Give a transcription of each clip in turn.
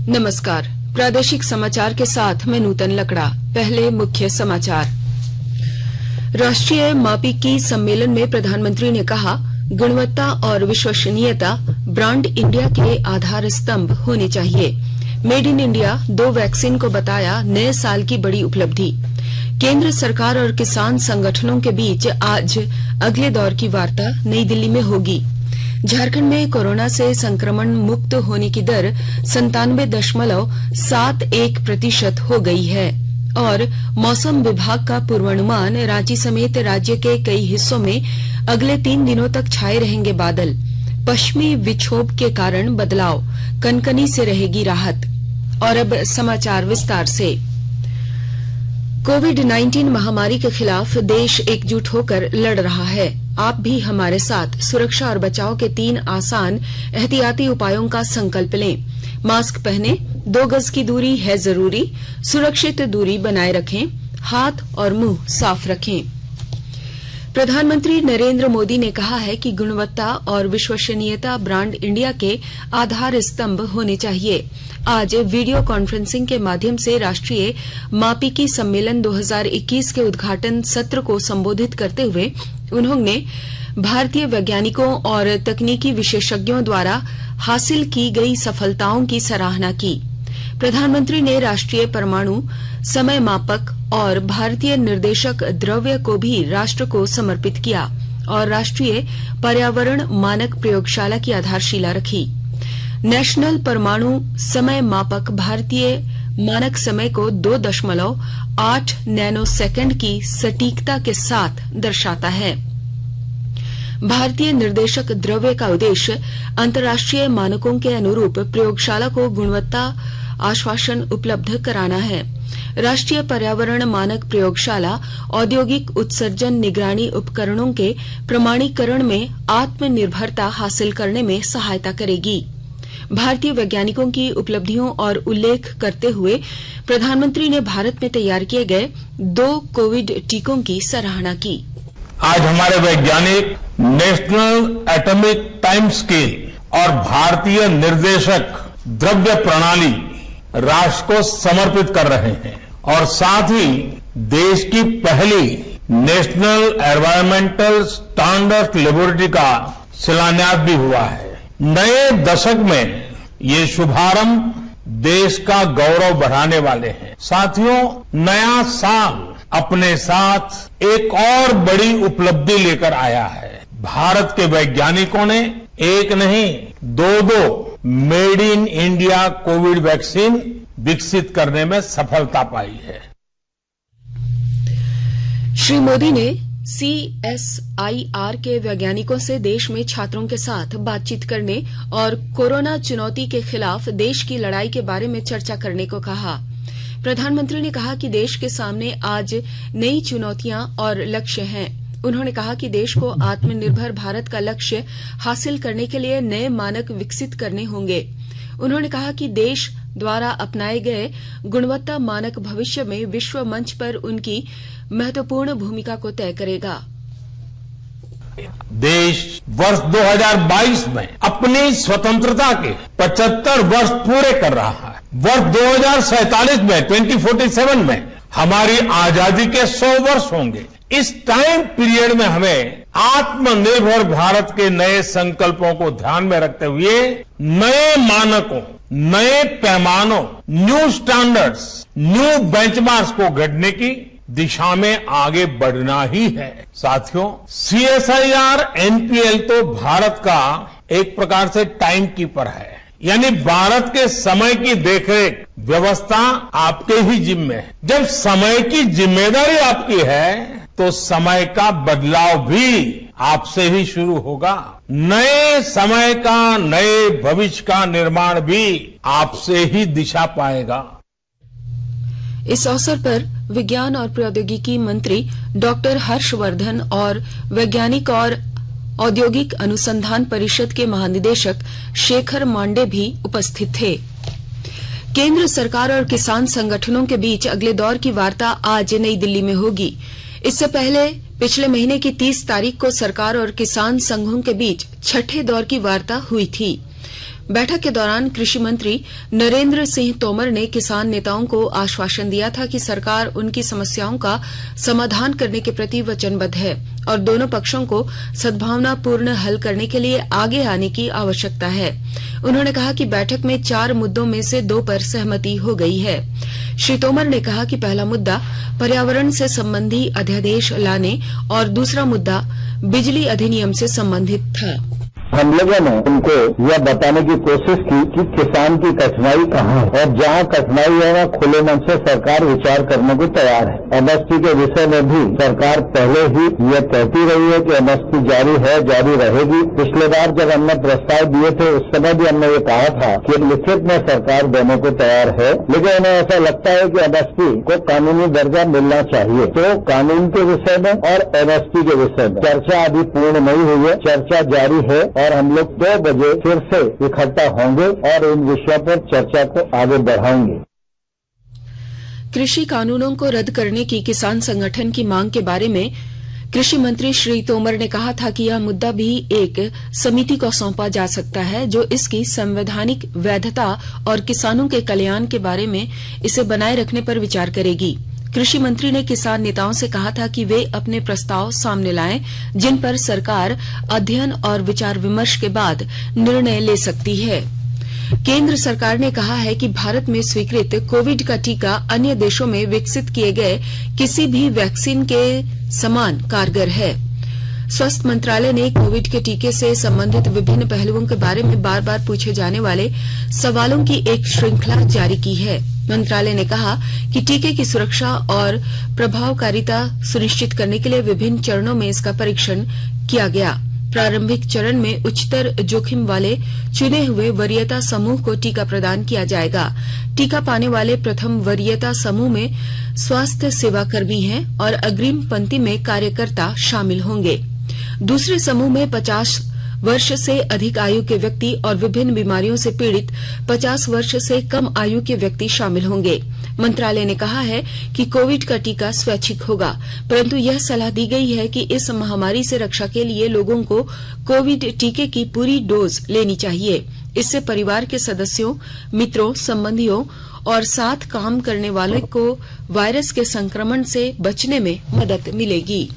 नमस्कार। प्रादेशिक समाचार के साथ मैं नूतन लकड़ा। पहले मुख्य समाचार। राष्ट्रीय मापिकी सम्मेलन में प्रधानमंत्री ने कहा, गुणवत्ता और विश्वसनीयता ब्रांड इंडिया के आधार स्तंभ होने चाहिए। मेड इन इंडिया 2 वैक्सीन को बताया नए साल की बड़ी उपलब्धि। केंद्र सरकार और किसान संगठनों के बीच आज अगले दौर की वार्ता नई दिल्ली में होगी। झारखंड में कोरोना से संक्रमण मुक्त होने की दर 97.71% हो गई है। और मौसम विभाग का पूर्वानुमान, रांची समेत राज्य के कई हिस्सों में अगले 3 दिनों तक छाए रहेंगे बादल। पश्चिमी विक्षोभ के कारण बदलाव, कनकनी से रहेगी राहत। और अब समाचार विस्तार से। कोविड-19 महामारी के खिलाफ देश एकजुट होकर लड़ रहा है। आप भी हमारे साथ सुरक्षा और बचाव के 3 आसान एहतियाती उपायों का संकल्प लें। मास्क पहनें, 2 गज की दूरी है जरूरी, सुरक्षित दूरी बनाए रखें, हाथ और मुंह साफ रखें। प्रधानमंत्री नरेंद्र मोदी ने कहा है कि गुणवत्ता और विश्वसनीयता ब्रांड इंडिया के आधार स्तंभ होने चाहिए। आज वीडियो कॉन्फ्रेंसिंग के माध्यम से राष्ट्रीय मापिकी सम्मेलन 2021 के उद्घाटन सत्र को संबोधित करते हुए उन्होंने भारतीय वैज्ञानिकों और तकनीकी विशेषज्ञों द्वारा हासिल की गई सफलताओं की सराहना की। प्रधानमंत्री ने राष्ट्रीय परमाणु समय मापक और भारतीय निर्देशक द्रव्य को भी राष्ट्र को समर्पित किया और राष्ट्रीय पर्यावरण मानक प्रयोगशाला की आधारशिला रखी। नेशनल परमाणु समय मापक भारतीय मानक समय को 2.8 नैनोसेकंड की सटीकता के साथ दर्शाता है। भारतीय निर्देशक द्रव्य का उद्देश्य अंतर्राष्ट्रीय मानकों के अनुरूप प्रयोगशाला को गुणवत्ता आश्वासन उपलब्ध कराना है। राष्ट्रीय पर्यावरण मानक प्रयोगशाला औद्योगिक उत्सर्जन निगरानी उपकरणों के प्रमाणीकरण में आत्मनिर्भरता हासिल करने में सहायता करेगी। भारतीय वैज्ञानिकों की उपलब्धियों और उल्लेख करते हुए प्रधानमंत्री ने भारत में तैयार किए गए 2 कोविड टीकों की सराहना की। आज हमारे वैज्ञानिक नेशनल एटॉमिक टाइम स्केल और भारतीय निर्देशक द्रव्य प्रणाली राष्ट्र को समर्पित कर रहे हैं और साथ ही देश की पहली नेशनल एनवायरमेंटल स्टैंडर्ड लेबोरेटरी का शिलान्यास भी हुआ है। नए दशक में ये शुभारंभ देश का गौरव बढ़ाने वाले हैं। साथियों, नया साल अपने साथ एक और बड़ी उपलब्धि लेकर आया है। भारत के वैज्ञानिकों ने एक नहीं 2 made in India Covid vaccine विकसित करने में सफलता पाई है। श्री मोदी ने CSIR के वैज्ञानिकों से देश में छात्रों के साथ बातचीत करने और कोरोना चुनौती के खिलाफ देश की लड़ाई के बारे में चर्चा करने को कहा। प्रधानमंत्री ने कहा कि देश के सामने आज नई चुनौतियां और लक्ष्य हैं। उन्होंने कहा कि देश को आत्मनिर्भर भारत का लक्ष्य हासिल करने के लिए नए मानक विकसित करने होंगे। उन्होंने कहा कि देश द्वारा अपनाए गए गुणवत्ता मानक भविष्य में विश्व मंच पर उनकी महत्वपूर्ण भूमिका को तय करेगा। देश वर्ष 2022 में अपनी स्वतंत्रता के 75 वर्ष पूरे कर रहा है। वर्ष 2047 में 2047 में हमारी आजादी के 100 वर्ष होंगे। इस टाइम पीरियड में हमें आत्मनिर्भर भारत के नए संकल्पों को ध्यान में रखते हुए नए मानकों, नए पैमानों, न्यू स्टैंडर्ड्स, न्यू बेंचमार्क्स को गढ़ने की दिशा में आगे बढ़ना ही है। साथियों, CSIR NPL तो भारत का एक प्रकार से टाइम कीपर है, यानी भारत के समय की देखरेख व्यवस्था आपके ही जिम्मे है। जब समय की जिम्मेदारी आपकी है तो समय का बदलाव भी आपसे ही शुरू होगा। नए समय का, नए भविष्य का निर्माण भी आपसे ही दिशा पाएगा। इस अवसर पर विज्ञान और प्रौद्योगिकी मंत्री डॉक्टर हर्षवर्धन और वैज्ञानिक और औद्योगिक अनुसंधान परिषद के महानिदेशक शेखर मांडे भी उपस्थित थे। केंद्र सरकार और किसान संगठनों के बीच अगले दौर की वार्ता आज नई दिल्ली में होगी। इससे पहले पिछले महीने की 30 तारीख को सरकार और किसान संघों के बीच छठे दौर की वार्ता हुई थी। बैठक के दौरान कृषि मंत्री नरेंद्र सिंह तोमर ने किसान नेताओं को आश्वासन दिया था कि सरकार उनकी समस्याओं का समाधान करने के प्रति वचनबद्ध है और दोनों पक्षों को सद्भावनापूर्ण हल करने के लिए आगे आने की आवश्यकता है। उन्होंने कहा कि बैठक में 4 मुद्दों में से 2 पर सहमति हो गई है। श्री तोमर ने कहा कि पहला मुद्दा पर्यावरण से संबंधी अध्यादेश लाने और दूसरा मुद्दा बिजली अधिनियम से संबंधित था। हम लोगों ने उनको यह बताने की कोशिश की कि किसान की कठिनाई कहाँ है और जहाँ कठिनाई है वहाँ खुले मन से सरकार विचार करने को तैयार है। एमएसपी के विषय में भी सरकार पहले ही यह कहती रही है कि एमएसपी जारी है, जारी रहेगी। पिछले बार जब हमने प्रस्ताव दिए थे उस समय भी हमने ये कहा था कि लिखित में सरकार देने को तैयार है, लेकिन उन्हें ऐसा लगता है कि एमएसपी को कानूनी दर्जा मिलना चाहिए। तो कानून के विषय में और एमएसपी के विषय में चर्चा अभी पूर्ण नहीं हुई है, चर्चा जारी है और हम लोग 2 बजे फिर से इकट्ठा होंगे और इन विषयों पर चर्चा को आगे बढ़ाएंगे। कृषि कानूनों को रद्द करने की किसान संगठन की मांग के बारे में कृषि मंत्री श्री तोमर ने कहा था कि यह मुद्दा भी एक समिति को सौंपा जा सकता है जो इसकी संवैधानिक वैधता और किसानों के कल्याण के बारे में इसे बनाए रखने पर विचार करेगी। कृषि मंत्री ने किसान नेताओं से कहा था कि वे अपने प्रस्ताव सामने लाएं जिन पर सरकार अध्ययन और विचार विमर्श के बाद निर्णय ले सकती है। केंद्र सरकार ने कहा है कि भारत में स्वीकृत कोविड का टीका अन्य देशों में विकसित किए गए किसी भी वैक्सीन के समान कारगर है। स्वास्थ्य मंत्रालय ने कोविड के टीके से संबंधित विभिन्न पहलुओं के बारे में बार बार पूछे जाने वाले सवालों की एक श्रृंखला जारी की है। मंत्रालय ने कहा कि टीके की सुरक्षा और प्रभावकारिता सुनिश्चित करने के लिए विभिन्न चरणों में इसका परीक्षण किया गया। प्रारंभिक चरण में उच्चतर जोखिम वाले चुने हुए वरीयता समूह को टीका प्रदान किया जाएगा। टीका पाने वाले प्रथम वरीयता समूह में स्वास्थ्य सेवाकर्मी हैं और अग्रिम पंक्ति में कार्यकर्ता शामिल होंगे। दूसरे समूह में 50 वर्ष से अधिक आयु के व्यक्ति और विभिन्न बीमारियों से पीड़ित 50 वर्ष से कम आयु के व्यक्ति शामिल होंगे। मंत्रालय ने कहा है कि कोविड का टीका स्वैच्छिक होगा, परंतु यह सलाह दी गई है कि इस महामारी से रक्षा के लिए लोगों को कोविड टीके की पूरी डोज लेनी चाहिए। इससे परिवार के सदस्यों, मित्रों, संबंधियों और साथ काम करने वालों को वायरस के संक्रमण से बचने में मदद मिलेगी।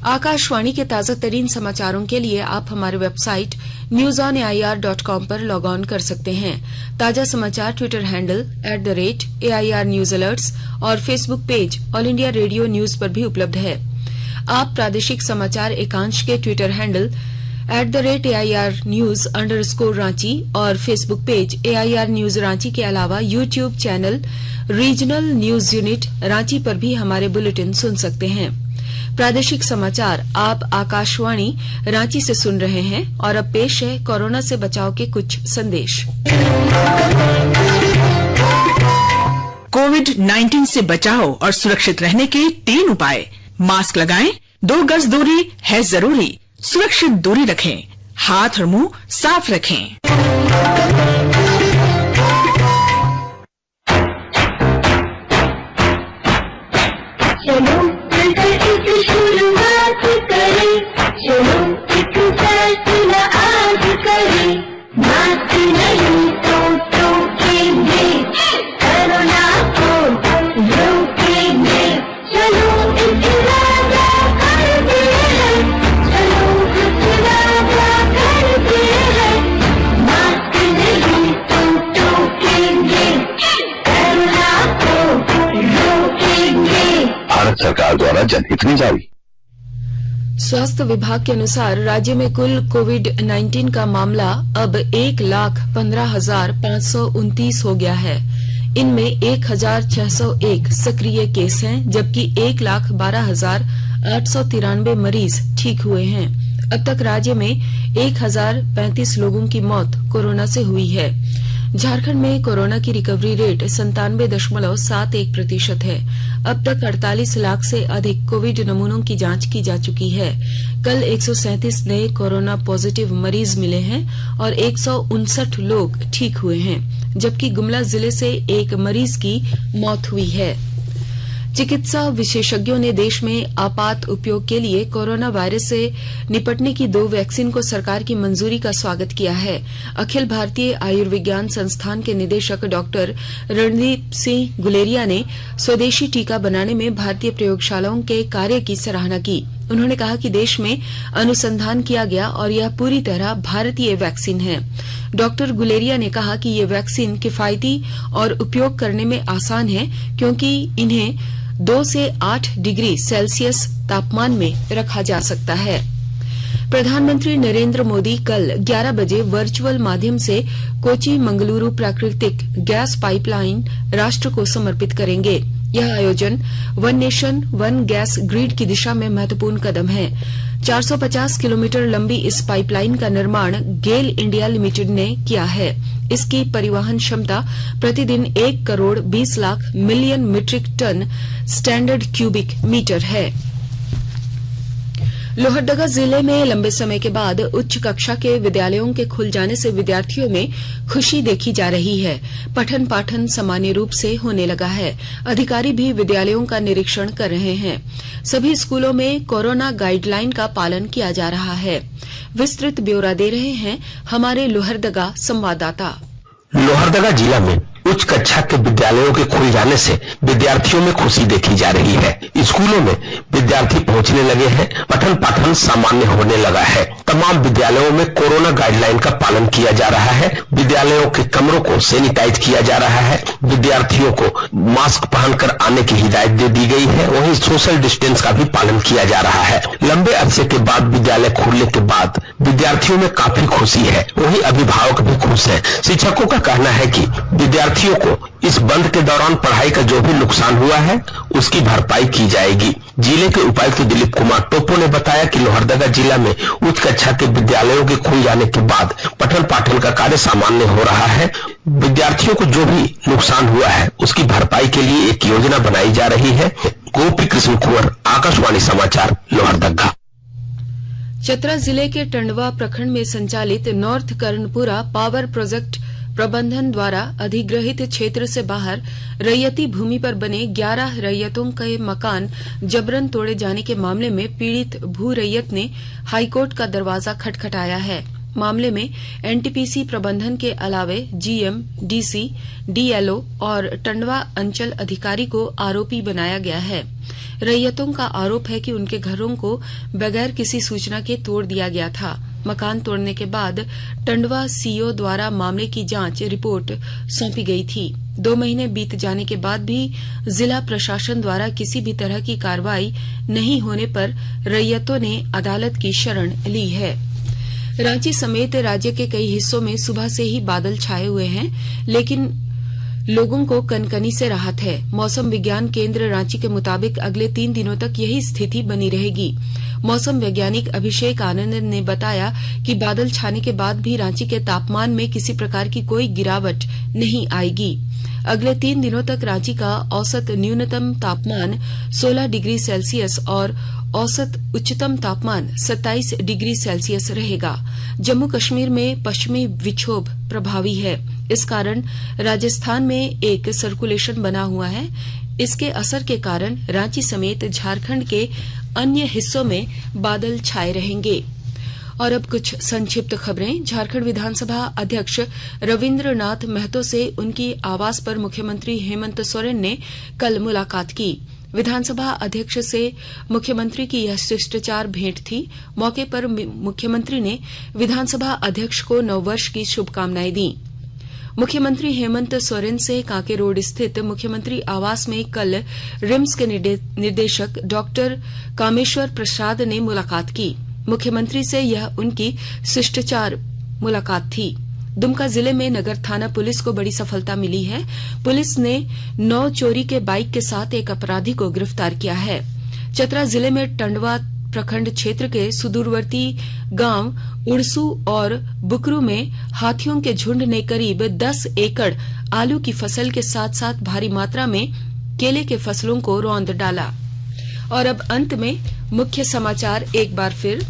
आकाशवाणी के ताजा तरीन समाचारों के लिए आप हमारे वेबसाइट newsonair.com पर लॉग ऑन कर सकते हैं। ताजा समाचार Twitter handle @AIR news alerts और Facebook page All India Radio news पर भी उपलब्ध है। आप प्रादेशिक समाचार एकांश के Twitter handle @AIR news _Ranchi और Facebook page AIR news Ranchi के अलावा YouTube channel regional news unit Ranchi पर भी हमारे बुलेटिन सुन सकते हैं। प्रादेशिक समाचार आप आकाशवाणी रांची से सुन रहे हैं और अब पेश है कोरोना से बचाव के कुछ संदेश। कोविड-19 से बचाव और सुरक्षित रहने के 3 उपाय। मास्क लगाएं, 2 गज दूरी है जरूरी, सुरक्षित दूरी रखें, हाथ और मुंह साफ रखें। शुरुआत करें, चलो एक फैसला आज करें, मास्क नहीं तो टोकेंगे, कोरोना को रोकेंगे, चलो एक इरादा करते हैं, चलो एक इरादा करते हैं, मास्क नहीं तो टोकेंगे, कोरोना को रोकेंगे। भारत सरकार द्वारा जनहित में जारी। स्वास्थ्य विभाग के अनुसार राज्य में कुल कोविड-19 का मामला अब 1,15,529 हो गया है। इनमें 1,601 सक्रिय केस हैं, जबकि 1,12,893 मरीज ठीक हुए हैं। अब तक राज्य में 1,035 लोगों की मौत कोरोना से हुई है। झारखंड में कोरोना की रिकवरी रेट 97.71% है। अब तक 48 लाख से अधिक कोविड नमूनों की जांच की जा चुकी है। कल 137 नए कोरोना पॉजिटिव मरीज मिले हैं और 159 लोग ठीक हुए हैं, जबकि गुमला जिले से एक मरीज की मौत हुई है। चिकित्सा विशेषज्ञों ने देश में आपात उपयोग के लिए कोरोना वायरस से निपटने की 2 वैक्सीन को सरकार की मंजूरी का स्वागत किया है। अखिल भारतीय आयुर्विज्ञान संस्थान के निदेशक डॉक्टर रणदीप सिंह गुलेरिया ने स्वदेशी टीका बनाने में भारतीय प्रयोगशालाओं के कार्य की सराहना की। उन्होंने कहा कि देश में अनुसंधान किया गया और यह पूरी तरह भारतीय वैक्सीन है। डॉक्टर गुलेरिया ने कहा कि ये वैक्सीन किफायती और उपयोग करने में आसान है क्योंकि इन्हें 2 से 8 डिग्री सेल्सियस तापमान में रखा जा सकता है। प्रधानमंत्री नरेंद्र मोदी कल 11 बजे वर्चुअल माध्यम से कोची मंगलुरु प्राकृतिक गैस पाइपलाइन राष्ट्र को समर्पित करेंगे। यह आयोजन one nation one gas grid की दिशा में महत्वपूर्ण कदम है। 450 किलोमीटर लंबी इस पाइपलाइन का निर्माण गेल इंडिया लिमिटेड ने किया है। इसकी परिवहन क्षमता प्रतिदिन 1 crore 20 lakh million metric ton standard cubic metre है। लोहरदगा जिले में लंबे समय के बाद उच्च कक्षा के विद्यालयों के खुल जाने से विद्यार्थियों में खुशी देखी जा रही है। पठन पाठन सामान्य रूप से होने लगा है। अधिकारी भी विद्यालयों का निरीक्षण कर रहे हैं। सभी स्कूलों में कोरोना गाइडलाइन का पालन किया जा रहा है। विस्तृत ब्यौरा दे रहे हैं हमारे लोहरदगा संवाददाता। लोहरदगा जिला में उच्च कक्षा के विद्यालयों के खुल जाने से विद्यार्थियों में खुशी देखी जा रही है। स्कूलों में विद्यार्थी पहुंचने लगे हैं। पठन पाठन सामान्य होने लगा है। तमाम विद्यालयों में कोरोना गाइडलाइन का पालन किया जा रहा है। विद्यालयों के कमरों को सैनिटाइज किया जा रहा है। विद्यार्थियों को मास्क पहनकर आने की हिदायत दे दी गई है। वहीं सोशल डिस्टेंस का भी पालन किया जा रहा है। लंबे अरसे के बाद विद्यालय खुलने के बाद विद्यार्थियों में काफी खुशी है। वहीं अभिभावक भी खुश हैं। शिक्षकों का कहना है कि विद्यार्थियों को इस बंद के दौरान पढ़ाई का जो भी नुकसान हुआ है उसकी भरपाई की जाएगी। जिले के उपायुक्त दिलीप कुमार टोपो ने बताया कि लोहरदगा जिला में उच्च कक्षा के विद्यालयों के खुल जाने के बाद पठन पाठन का कार्य सामान्य हो रहा है। विद्यार्थियों को जो भी नुकसान हुआ है उसकी भरपाई के लिए एक योजना बनाई जा रही है। गोपी कृष्ण कुंवर, आकाशवाणी समाचार, लोहरदगा। चतरा जिले के टंडवा प्रखंड में संचालित नॉर्थ कर्णपुरा पावर प्रोजेक्ट प्रबंधन द्वारा अधिग्रहित क्षेत्र से बाहर रैयती भूमि पर बने 11 रैयतों के मकान जबरन तोड़े जाने के मामले में पीड़ित भू रैयत ने हाईकोर्ट का दरवाजा खटखटाया है। मामले में एनटीपीसी प्रबंधन के अलावे जीएम, डीसी, डीएलओ और टंडवा अंचल अधिकारी को आरोपी बनाया गया है। रैयतों का आरोप है कि उनके घरों को बगैर किसी सूचना के तोड़ दिया गया था। मकान तोड़ने के बाद टंडवा सीओ द्वारा मामले की जांच रिपोर्ट सौंपी गई थी। 2 महीने बीत जाने के बाद भी जिला प्रशासन द्वारा किसी भी तरह की कार्रवाई नहीं होने पर रैयतों ने अदालत की शरण ली है। रांची समेत राज्य के कई हिस्सों में सुबह से ही बादल छाए हुए हैं, लेकिन लोगों को कनकनी से राहत है। मौसम विज्ञान केंद्र रांची के मुताबिक अगले 3 दिनों तक यही स्थिति बनी रहेगी। मौसम वैज्ञानिक अभिषेक आनंद ने बताया कि बादल छाने के बाद भी रांची के तापमान में किसी प्रकार की कोई गिरावट नहीं आएगी। अगले 3 दिनों तक रांची का औसत न्यूनतम तापमान 16 डिग्री सेल्सियस और औसत उच्चतम तापमान 27 डिग्री सेल्सियस रहेगा। जम्मू कश्मीर में पश्चिमी विक्षोभ प्रभावी है। इस कारण राजस्थान में एक सर्कुलेशन बना हुआ है। इसके असर के कारण रांची समेत झारखंड के अन्य हिस्सों में बादल छाए रहेंगे। और अब कुछ संक्षिप्त खबरें। झारखंड विधानसभा अध्यक्ष रविंद्र नाथ महतो से उनकी आवास पर मुख्यमंत्री हेमंत सोरेन ने कल मुलाकात की। विधानसभा अध्यक्ष से मुख्यमंत्री की यह शिष्टाचार भेंट थी। मौके पर मुख्यमंत्री ने विधानसभा अध्यक्ष को नववर्ष की शुभकामनाएं दी। मुख्यमंत्री हेमंत सोरेन से कांके रोड स्थित मुख्यमंत्री आवास में कल रिम्स के निदेशक डॉक्टर कामेश्वर प्रसाद ने मुलाकात की। मुख्यमंत्री से यह उनकी शिष्टाचार मुलाकात थी। दुमका जिले में नगर थाना पुलिस को बड़ी सफलता मिली है। पुलिस ने 9 चोरी के बाइक के साथ एक अपराधी को गिरफ्तार किया है। चतरा जिले में टंडवा प्रखंड क्षेत्र के सुदूरवर्ती गांव उड़सू और बुकरू में हाथियों के झुंड ने करीब 10 एकड़ आलू की फसल के साथ साथ भारी मात्रा में केले के फसलों को रौंद डाला। और अब अंत में मुख्य समाचार एक बार फिर।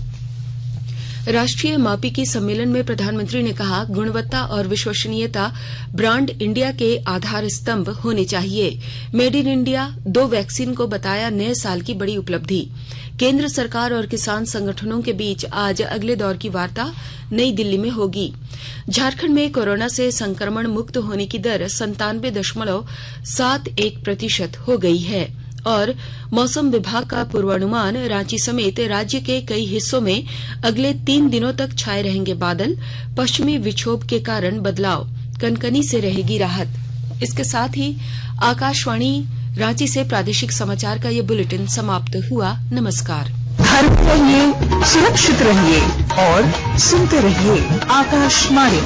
राष्ट्रीय मापिकी सम्मेलन में प्रधानमंत्री ने कहा, गुणवत्ता और विश्वसनीयता ब्रांड इंडिया के आधार स्तंभ होने चाहिए। मेड इन इंडिया 2 वैक्सीन को बताया नए साल की बड़ी उपलब्धि। केंद्र सरकार और किसान संगठनों के बीच आज अगले दौर की वार्ता नई दिल्ली में होगी। झारखंड में कोरोना से संक्रमण मुक्त होने की दर 97.71% हो गई है। और मौसम विभाग का पूर्वानुमान, रांची समेत राज्य के कई हिस्सों में अगले 3 दिनों तक छाए रहेंगे बादल। पश्चिमी विक्षोभ के कारण बदलाव, कनकनी से रहेगी राहत। इसके साथ ही आकाशवाणी रांची से प्रादेशिक समाचार का ये बुलेटिन समाप्त हुआ। नमस्कार। घर में रहिए, सुरक्षित रहिए और सुनते रहिए आकाशवाणी।